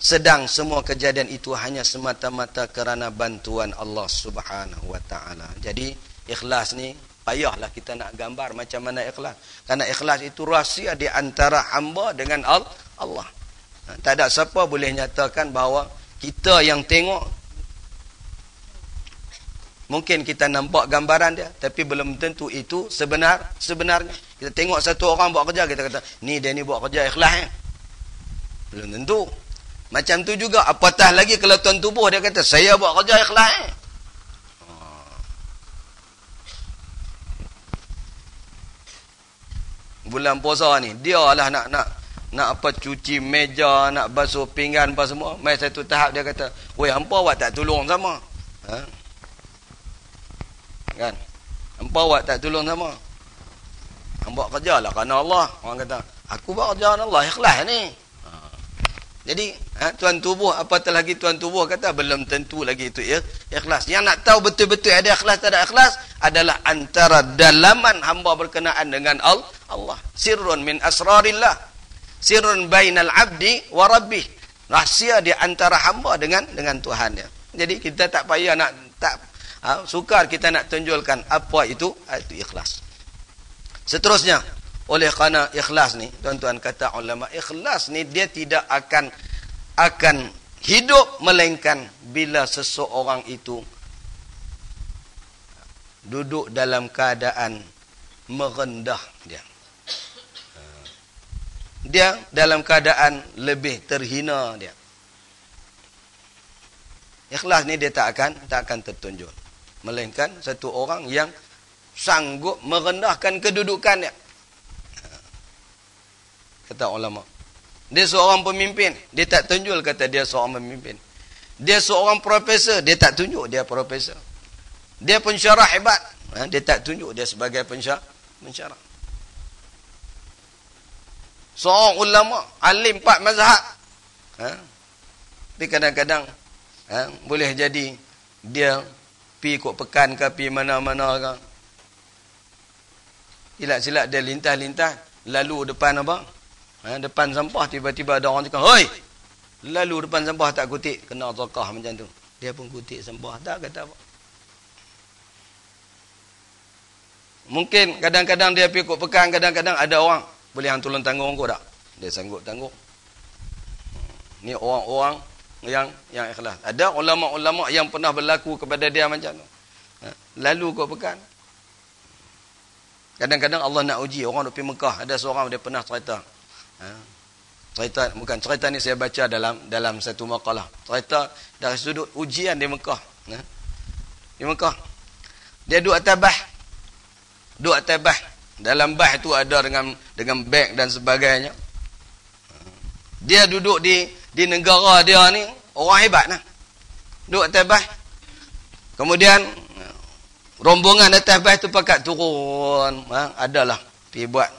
sedang semua kejadian itu hanya semata-mata kerana bantuan Allah Subhanahu wa taala. Jadi ikhlas ni, payahlah kita nak gambar macam mana ikhlas. Kerana ikhlas itu rahsia di antara hamba dengan Allah. Tak ada siapa boleh nyatakan bahawa kita yang tengok, mungkin kita nampak gambaran dia, tapi belum tentu itu sebenarnya. Kita tengok satu orang buat kerja, kita kata, ni dia ni buat kerja ikhlas. Belum tentu. Macam tu juga, apatah lagi kalau tuan tubuh dia kata, saya buat kerja ikhlas. Bulan puasa ni, dia lah nak apa, cuci meja, nak basuh pinggan apa semua. Mai satu tahap dia kata, "Weh, hangpa awak tak tolong sama?" Kan? Hangpa awak tak tolong sama? Hang buat kerjalah kerana Allah. Orang kata, "Aku buat kerja kerana Allah, ikhlas ni." Jadi, tuan tubuh, apatah lagi tuan tubuh kata, belum tentu lagi itu ikhlas. Yang nak tahu betul-betul ada ikhlas tak ada ikhlas adalah antara dalaman hamba berkenaan dengan Allah. Sirrun min asrarillah. Sirrun bainal abdi wa rabbih. Rahsia di antara hamba dengan Tuhan dia. Jadi kita tak payah sukar kita nak tunjulkan apa itu ikhlas. Seterusnya, oleh kerana ikhlas ni, tuan-tuan kata ulama, ikhlas ni dia tidak akan hidup melainkan bila seseorang itu duduk dalam keadaan merendah dia. Dia dalam keadaan lebih terhina dia. Ikhlas ni dia tak akan tertunjuk, melainkan satu orang yang sanggup merendahkan kedudukan dia. Kata ulama, dia seorang pemimpin, dia tak tunjuk kata dia seorang pemimpin. Dia seorang profesor, dia tak tunjuk dia profesor. Dia pensyarah hebat, dia tak tunjuk dia sebagai pensyarah. Seorang ulama, alim 4 mazhab, tapi kadang-kadang boleh jadi dia pi ikut pekan ke, pi mana-mana ke, silap-silap dia lintas-lintas, lalu depan apa? Depan sampah, tiba-tiba ada orang cakap, "Hoi, lalu depan sampah tak kutik." Kena zakah macam tu. Dia pun kutik sampah, tak kata apa. Mungkin kadang-kadang dia pergi ikut pekan, kadang-kadang ada orang, "Boleh hang tolong tanggung aku tak?" Dia sanggup tanggung. Ni orang-orang yang ikhlas. Ada ulama-ulama yang pernah berlaku kepada dia macam tu. Lalu ikut pekan. Kadang-kadang Allah nak uji orang duk pergi Mekah. Ada seorang dia pernah cerita. Cerita ni saya baca dalam satu makalah. Cerita dari sudut ujian di Mekah. Di Mekah. Dia duduk atas bah. Duduk atas bah. Dalam bah tu ada dengan beg dan sebagainya. Dia duduk di negara dia ni, orang hebat nah. Duduk atas bah. Kemudian rombongan atas bah tu pakat turun. Adalah pergi buat,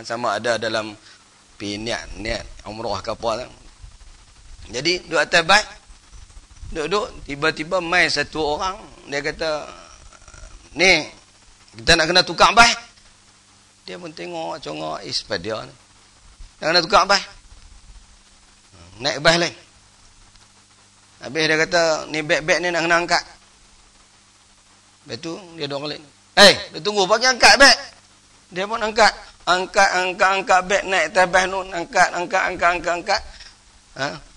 sama ada dalam niat umrah ke apa. Jadi duduk atas bait, duduk, tiba-tiba mai satu orang, dia kata, "Ni kita nak kena tukar bait." Dia pun tengok congok pada dia ni, nak kena tukar bait, naik bait lain. Habis dia kata, "Ni beg-beg ni nak kena angkat." Lepas tu dia dua kali. Dia tunggu bagi angkat beg. Dia pun angkat beg naik tabah nun, angkat.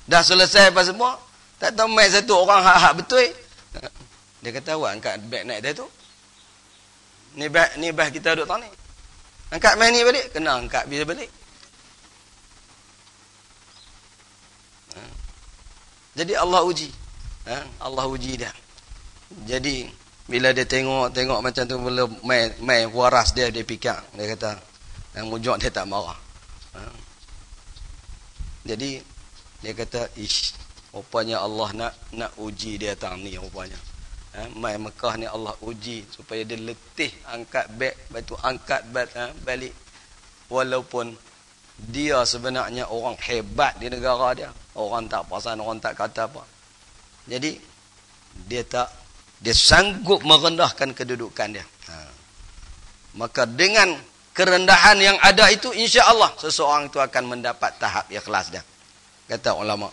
Dah selesai apa semua. Tak tahu mai satu orang hak betul. Dia kata awak angkat beg naik dah tu. Ni beg kita duduk tang ni. Angkat mai ni balik, kena angkat bila balik. Jadi Allah uji. Allah uji dia. Jadi bila dia tengok macam tu, bila mai waras dia fikir, dia kata yang mujur dia tak marah. Jadi dia kata rupanya Allah nak uji dia tang ni rupanya. Mai Mekah ni Allah uji supaya dia letih angkat beg, lepas angkat balik, walaupun dia sebenarnya orang hebat di negara dia, orang tak perasan, orang tak kata apa. Jadi dia sanggup merendahkan kedudukan dia. Maka dengan kerendahan yang ada itu, insya-Allah seseorang itu akan mendapat tahap ikhlas dia, kata ulama.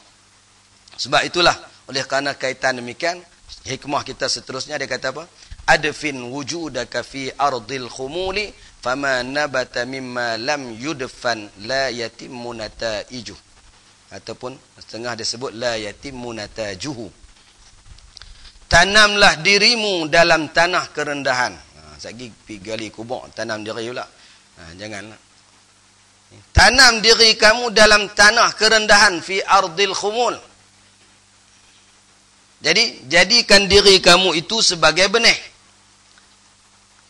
Sebab itulah, oleh kerana kaitan demikian, hikmah kita seterusnya dia kata apa? Adfin wujudaka fi ardil khumuli fama nabata mimma lam yudfan la yatimmu nataijuh. Ataupun setengah disebut la yatimmu natajuhu. Tanamlah dirimu dalam tanah kerendahan. Sagi pergi gali kubur, tanam diri pula. Janganlah. Tanam diri kamu dalam tanah kerendahan fi ardil khumul. Jadi jadikan diri kamu itu sebagai benih.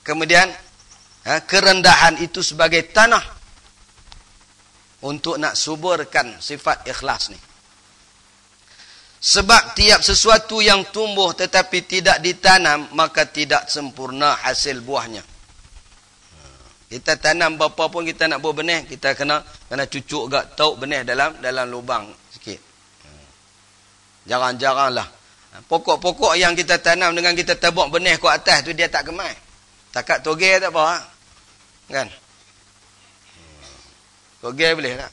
Kemudian kerendahan itu sebagai tanah untuk nak suburkan sifat ikhlas ni. Sebab tiap sesuatu yang tumbuh tetapi tidak ditanam, maka tidak sempurna hasil buahnya. Kita tanam berapa pun, kita nak buah benih, kita kena cucuk gak tauk benih dalam lubang sikit. Jarang-jaranglah. Pokok-pokok yang kita tanam dengan kita tabuk benih ke atas tu, dia tak kemai. Takat togel tak apa. Kan? Togel boleh tak?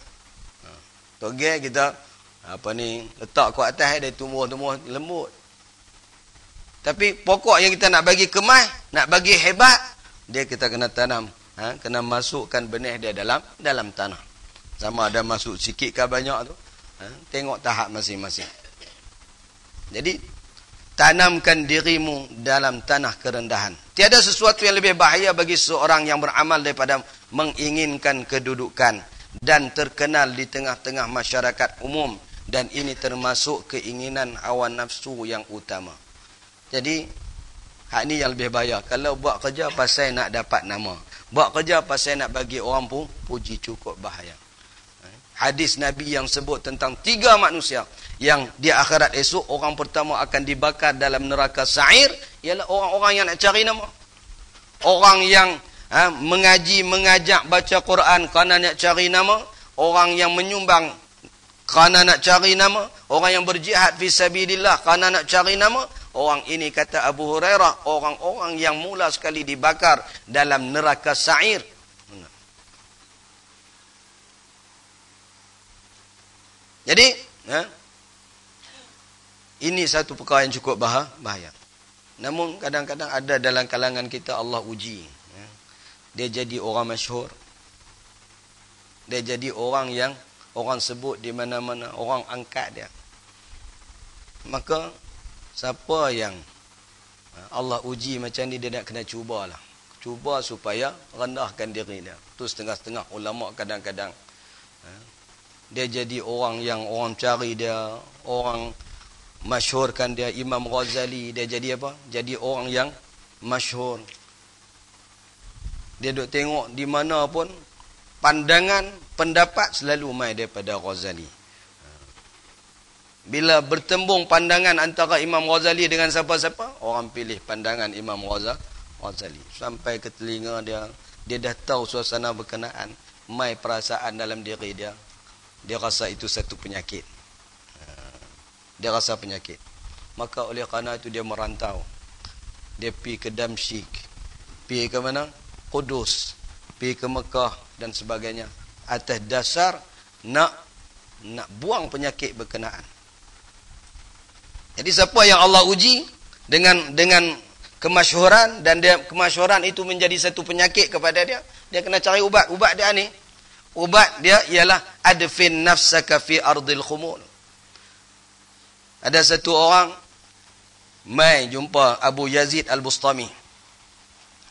Togel kita letak ke atas, dia tumbuh lembut. Tapi pokok yang kita nak bagi kemai, nak bagi hebat, dia kita kena tanam. Kena masukkan benih dia dalam tanah. Sama ada masuk sikit ke banyak tu. Tengok tahap masing-masing. Jadi tanamkan dirimu dalam tanah kerendahan. Tiada sesuatu yang lebih bahaya bagi seorang yang beramal daripada menginginkan kedudukan dan terkenal di tengah-tengah masyarakat umum, dan ini termasuk keinginan hawa nafsu yang utama. Jadi hak ni yang lebih bahaya. Kalau buat kerja pasal nak dapat nama, buat kerja pasal nak bagi orang pun puji, cukup bahaya. Hadis Nabi yang sebut tentang 3 manusia yang di akhirat esok orang pertama akan dibakar dalam neraka sa'ir, ialah orang-orang yang nak cari nama. Orang yang mengaji, mengajak, baca Quran kerana nak cari nama, orang yang menyumbang kerana nak cari nama, orang yang berjihad fi sabilillah kerana nak cari nama. Orang ini, kata Abu Hurairah, orang-orang yang mula sekali dibakar dalam neraka sa'ir. Jadi ini satu perkara yang cukup bahaya. Namun kadang-kadang ada dalam kalangan kita Allah uji. Dia jadi orang masyhur. Dia jadi orang yang orang sebut di mana-mana, orang angkat dia. Maka siapa yang Allah uji macam ni, dia nak kena cubalah. Cuba supaya rendahkan diri dia. Tu setengah-setengah ulama kadang-kadang dia jadi orang yang orang cari dia, orang masyhurkan dia. Imam Ghazali, dia jadi apa? Jadi orang yang masyhur. Dia duk tengok di mana pun, pandangan, pendapat selalu mai daripada Ghazali. Bila bertembung pandangan antara Imam Ghazali dengan siapa-siapa, orang pilih pandangan Imam Ghazali. Sampai ke telinga dia, dia dah tahu suasana berkenaan, mai perasaan dalam diri dia. Dia rasa itu satu penyakit. Dia rasa penyakit. Maka oleh kerana itu dia merantau. Dia pergi ke Damsyik, pergi ke mana? Kudus, pergi ke Mekah dan sebagainya, atas dasar nak buang penyakit berkenaan. Jadi siapa yang Allah uji dengan kemasyhuran, dan dia kemasyhuran itu menjadi satu penyakit kepada dia, dia kena cari ubat. Ubat dia ni, ubat dia ialah adfin nafsaka fi ardil khumul. Ada satu orang mai jumpa Abu Yazid Al-Bustami.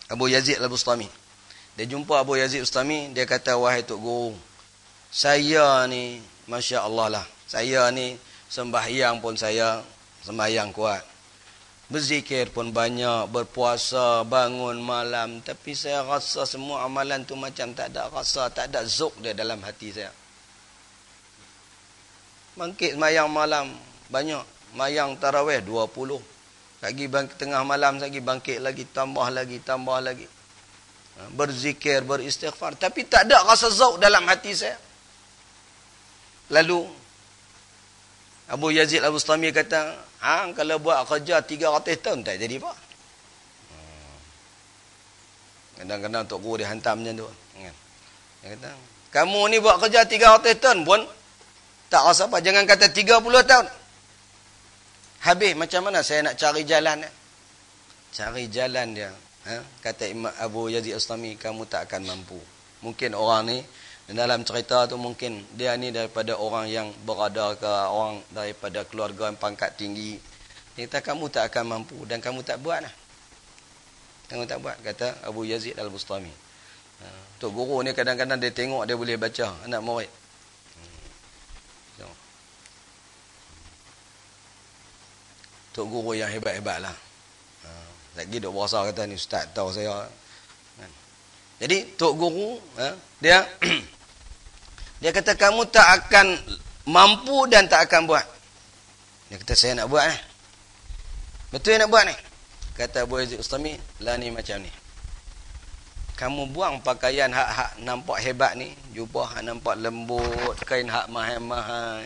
Abu Yazid Al-Bustami. Dia jumpa Abu Yazid Al-Bustami, dia kata, wahai Tok Guru, saya ni masya-Allah lah. Saya ni sembahyang pun saya sembahyang kuat. Berzikir pun banyak, berpuasa, bangun malam, tapi saya rasa semua amalan tu macam tak ada rasa, tak ada zuk dia dalam hati saya. Bangkit sembahyang malam banyak, sembahyang tarawih 20. Lagi tengah malam lagi bangkit lagi, tambah lagi. Berzikir, beristighfar, tapi tak ada rasa zuk dalam hati saya. Lalu Abu Yazid Al-Bustami kata, kalau buat kerja 300 tahun tak jadi apa. Kadang-kadang Tok Guru dia hantar macam tu. Dia kata, kamu ni buat kerja 300 tahun pun tak rasa apa. Jangan kata 30 tahun. Habis macam mana saya nak cari jalan? Cari jalan dia. Kata Imam Abu Yazid Al-Bustami, kamu tak akan mampu. Mungkin orang ni, dalam cerita tu mungkin dia ni daripada orang yang berada ke, orang daripada keluarga yang pangkat tinggi. Dia kata kamu tak akan mampu dan kamu tak buat lah. Kamu tak buat, kata Abu Yazid Al-Bustami. Tok Guru ni kadang-kadang dia tengok dia boleh baca anak murid. Tok Guru yang hebat-hebat lah. Lagi duk berasa kata ni ustaz tahu saya. Jadi Tok Guru dia dia kata kamu tak akan mampu dan tak akan buat. Dia kata saya nak buat ni. Betul nak buat ni? Kata Abu Yazid Al-Bustami, lah ni macam ni. Kamu buang pakaian hak nampak hebat ni, jubah hak nampak lembut, kain hak mahal-mahal,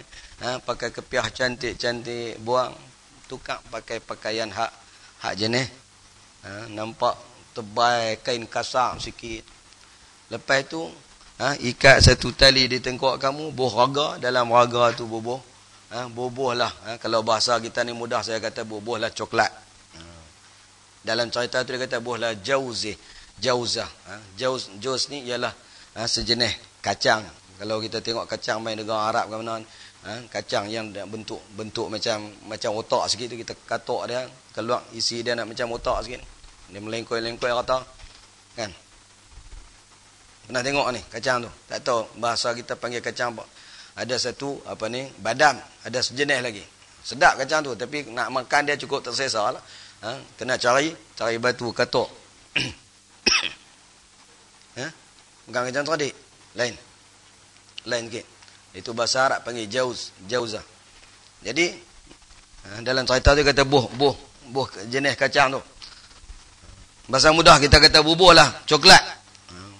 pakai kepiah cantik-cantik, buang, tukar pakai pakaian hak jenis nampak tebal, kain kasar sikit. Lepas tu ikat satu tali di tengkok kamu, buh raga, dalam raga tu bubuh bubuhlah, kalau bahasa kita ni mudah saya kata bubuhlah coklat. Dalam cerita tu dia kata bubuhlah jauzah. Jauz ni ialah sejenis kacang. Kalau kita tengok kacang main negara Arab ke mana, kacang yang bentuk macam otak sikit tu, kita katok dia keluar isi dia nak macam otak sikit, dia melengkoi-lengkoi rata kan. Pernah tengok ni kacang tu? Tak tahu bahasa kita panggil kacang apa. Ada satu apa ni, badam, ada sejenis lagi. Sedap kacang tu, tapi nak makan dia cukup tersesa lah. Kena cari batu katok. Bukan kacang teradik, lain sikit. Itu bahasa Arab panggil jauzah. Jadi dalam cerita tu kata buh jenis kacang tu. Bahasa mudah kita kata bubuh lah coklat.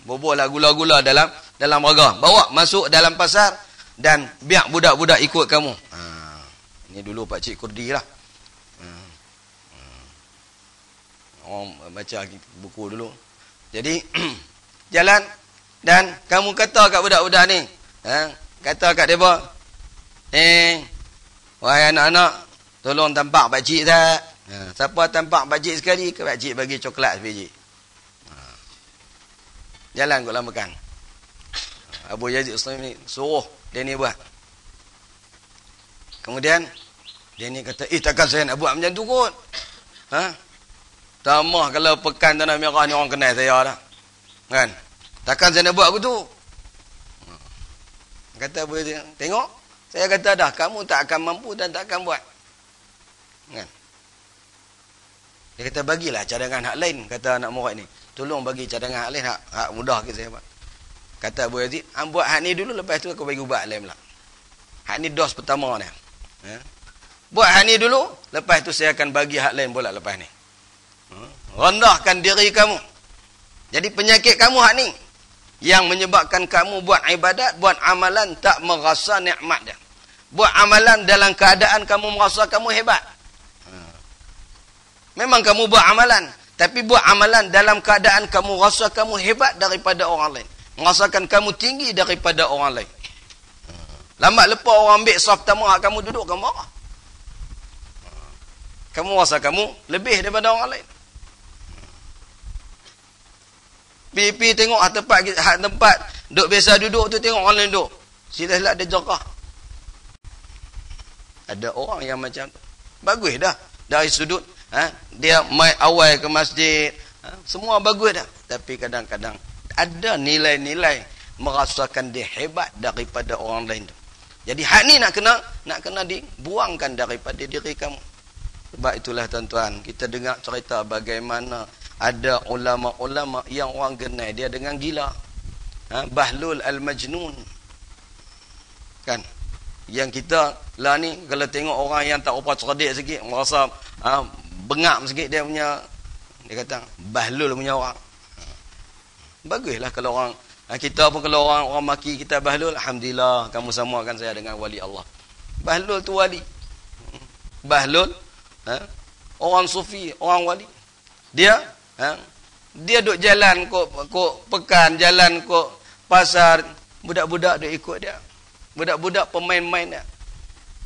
Bubuh lah gula-gula dalam raga. Bawa masuk dalam pasar dan biar budak-budak ikut kamu. Ini dulu Pak Cik Kurdi lah. Orang baca buku dulu. Jadi jalan dan kamu kata kat budak-budak ni, kata kat mereka, wahai anak-anak, tolong tampak Pak Cik tak? Siapa tampak Pak Cik sekali, Pak Cik bagi coklat sebiji. Jalan kot lah makan. Abu Yazid Al-Bustami suruh dia ni buat. Kemudian dia ni kata, takkan saya nak buat macam tu kot. Tamah kalau pekan tanah merah ni orang kenal saya dah. Kan? Takkan saya nak buat aku tu. Kata Abu Yazid, tengok, saya kata dah, kamu tak akan mampu dan tak akan buat. Kan? Dia kata, bagilah cadangan hak lain, kata anak murid ni. Tolong bagi cadangan hak lain, hak mudah ke saya buat. Kata Abu Yazid, buat hak ni dulu, lepas tu aku bagi ubat lain pula. Hak ni dos pertama ni. Buat hak ni dulu, lepas tu saya akan bagi hak lain pula lepas ni. Rendahkan diri kamu. Jadi penyakit kamu hak ni, yang menyebabkan kamu buat ibadat, buat amalan tak merasa nikmat dia. Buat amalan dalam keadaan kamu merasa kamu hebat. Memang kamu buat amalan, tapi buat amalan dalam keadaan kamu rasa kamu hebat daripada orang lain. Merasakan kamu tinggi daripada orang lain. Lambat lepas orang ambil saf pertama, kamu duduk, kamu marah. Kamu rasa kamu lebih daripada orang lain. Pi tengok tempat duk biasa duduk tu, tengok orang lain duduk. Silap-silap dia jerah. Ada orang yang macam tu. Bagus dah. Dari sudut dia mai awal ke masjid, semua bagus dah. Tapi kadang-kadang ada nilai-nilai merasakan dia hebat daripada orang lain tu. Jadi hak ni nak kena dibuangkan daripada diri kamu. Sebab itulah tuan-tuan, kita dengar cerita bagaimana ada ulama-ulama yang orang kenal dia dengan gila. Bahlul al-Majnun. Kan? Yang kita lah ni, kalau tengok orang yang tak apa cerdik sikit, merasa bengap sikit dia punya, dia kata bahlul punya orang. Baguslah kalau orang, kita pun kalau orang maki kita bahlul, alhamdulillah, kamu samakan saya dengan wali Allah. Bahlul tu wali. Bahlul orang sufi, orang wali. Dia duk jalan kok pekan, jalan kok pasar, budak-budak duk ikut dia. Budak-budak pemain-main dia.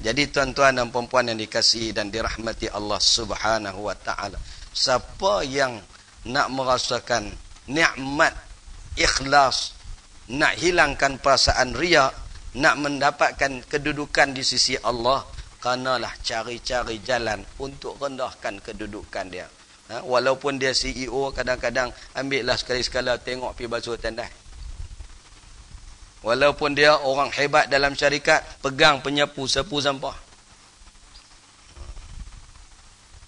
Jadi tuan-tuan dan puan-puan yang dikasihi dan dirahmati Allah Subhanahu wa taala, siapa yang nak merasakan nikmat ikhlas, nak hilangkan perasaan riya, nak mendapatkan kedudukan di sisi Allah, kanalah cari-cari jalan untuk rendahkan kedudukan dia. Walaupun dia CEO, kadang-kadang ambillah sekali-sekala tengok pergi basuh tandas. Walaupun dia orang hebat dalam syarikat, pegang penyapu sapu sampah.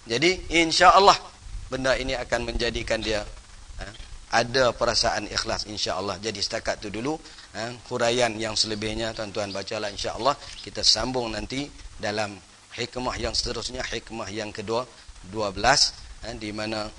Jadi insya-Allah benda ini akan menjadikan dia ada perasaan ikhlas, insya-Allah. Jadi setakat tu dulu, huraian yang selebihnya tuan-tuan bacalah, insya-Allah kita sambung nanti dalam hikmah yang seterusnya, hikmah yang kedua 12, di mana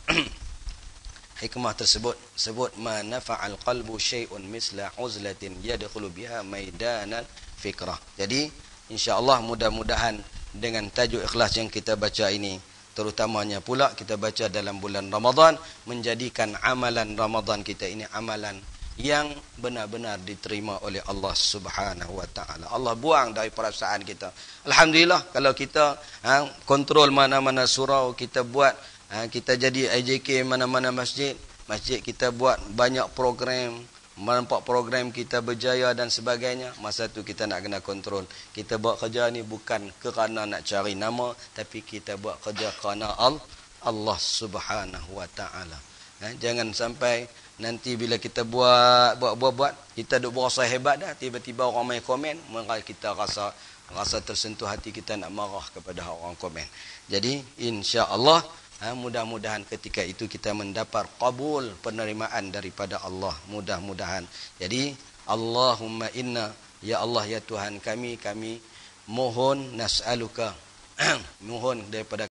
hikmah tersebut sebut ma nafa'al qalbu syai'un misla uzlatin yadkhulu biha maidanal fikrah. Jadi insya-Allah mudah-mudahan dengan tajuk ikhlas yang kita baca ini, terutamanya pula kita baca dalam bulan Ramadan, menjadikan amalan Ramadan kita ini amalan yang benar-benar diterima oleh Allah Subhanahu wa taala. Allah buang dari perasaan kita. Alhamdulillah kalau kita kontrol mana-mana surau, kita buat, kita jadi IJK mana-mana masjid kita buat banyak program, nampak program kita berjaya dan sebagainya, masa tu kita nak kena kontrol. Kita buat kerja ni bukan kerana nak cari nama, tapi kita buat kerja kerana Allah Subhanahu wa taala. Jangan sampai nanti bila kita buat, kita duk berasa hebat dah, tiba-tiba orang main komen, maka kita rasa tersentuh hati kita nak marah kepada orang komen. Jadi insya-Allah mudah-mudahan ketika itu kita mendapat qabul, penerimaan daripada Allah, mudah-mudahan. Jadi Allahumma inna, ya Allah ya Tuhan kami mohon nas'aluka mohon daripada